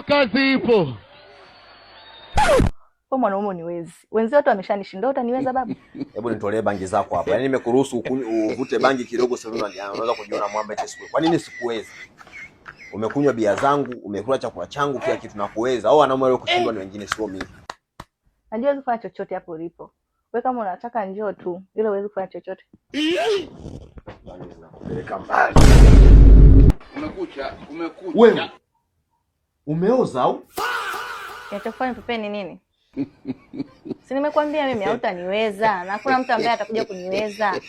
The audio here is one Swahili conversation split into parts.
kazi ipo. Kwa mwanaume niwezi. Wenzio watu wameshanishinda, utaniweza babu? Hebu nitolee bangi zako hapa. Yaani nimekuruhusu uvute bangi kidogo sasa unaweza kujiona mwamba eti siku. Kwa nini sikuwezi? Umekunywa bia zangu, umekula chakula changu, kila kitu nakuweza. Au wanaume wale kushindwa ni wengine sio mimi. Najua uweze kufanya chochote hapo ulipo. Wewe kama unataka njoo tu, ile uweze kufanya chochote. Nakupeleka mbali. Umekucha. Wewe umeoza au? Kinachofanya tupeni nini? Si nimekwambia mimi hautaniweza na hakuna mtu ambaye atakuja kuniweza.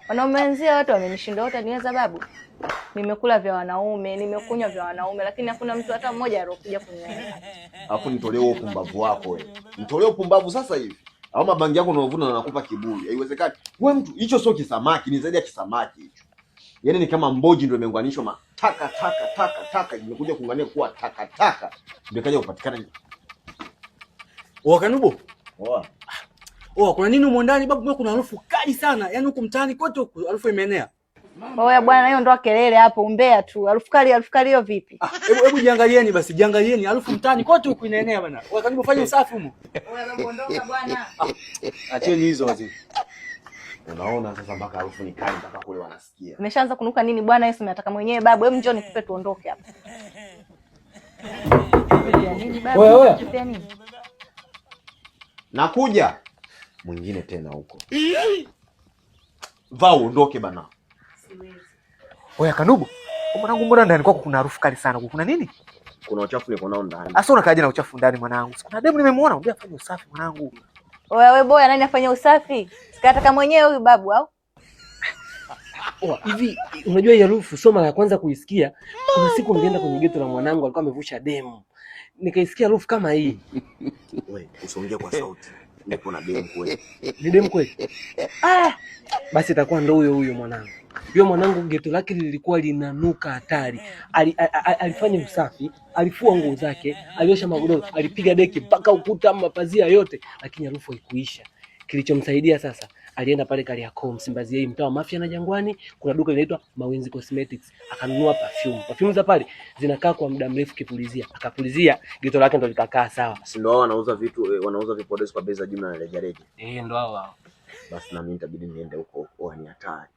Wanaume wenzio wote wamenishinda, utaniweza babu? Nimekula vya wanaume, nimekunywa vya wanaume, lakini hakuna mtu hata mmoja aliyokuja kuniweza. Alafu nitolee huo upumbavu wako wewe. Nitolee upumbavu sasa hivi. Au mabangi yako unavuna na nakupa kiburi. Haiwezekani. Wewe mtu hicho sio kisamaki, ni zaidi ya kisamaki hicho. Yaani ni kama mboji ndio imeunganishwa taka imekuja kuungania kuwa taka. Ndio kaja kupatikana. Kanubo. Kuna nini huko ndani babu? Kuna harufu kali sana. Yaani huko mtaani kote huko harufu imeenea. Oya bwana, hiyo ndo kelele hapo, umbea tu. Harufu kali hiyo vipi? Hebu jiangalieni basi, jiangalieni. Harufu mtaani kote huko inaenea bwana. Kanubo, fanya usafi huko. Babu ondoka bwana. Acheni hizo wazee. Unaona sasa mpaka harufu ni kali mpaka kule wanasikia. Umeshaanza kunuka nini bwana? Yesu nataka mwenyewe babu. Hebu njoo nikupe tuondoke hapa. Nini babu? Oya. Nini? Nakuja. Mwingine tena huko. Vaa uondoke bana. Oya Kanubo, mwanangu, mbona ndani kwako kuna harufu kali sana? Kuna nini? Kuna uchafu niko nao ndani. Asa unakaaje na uchafu ndani mwanangu? Kuna demu nimemuona, unataka afanye usafi mwanangu. Oya wewe boya, nani afanye usafi? Sikataka mwenyewe huyu babu au? Hivi unajua hii harufu sio mara ya kwanza kuisikia. Kuna siku nilienda kwenye geto la mwanangu, alikuwa amevusha demu. Nikaisikia harufu kama hii. Wewe usiongee kwa sauti. Nipo na demu kweli. Ni demu kweli? Basi itakuwa ndo huyo mwanangu. Yule mwanangu geto lake lilikuwa linanuka hatari. Alifanya usafi, alifua nguo zake, aliosha magodoro, alipiga deki mpaka ukuta, mapazia yote, lakini harufu haikuisha. Kilichomsaidia sasa, alienda pale Kariakoo Msimbazi, mtaa wa Mafia na Jangwani, kuna duka linaitwa Mawenzi Cosmetics, akanunua perfume. Perfume za pale zinakaa kwa muda mrefu, kipulizia. Akapulizia, geto lake ndo likakaa sawa. Si ndo wao wanauza vitu, wanauza vipodozi kwa bei za jumla na rejareja. Ndo hao. Basi na mimi nitabidi niende huko. Ni hatari.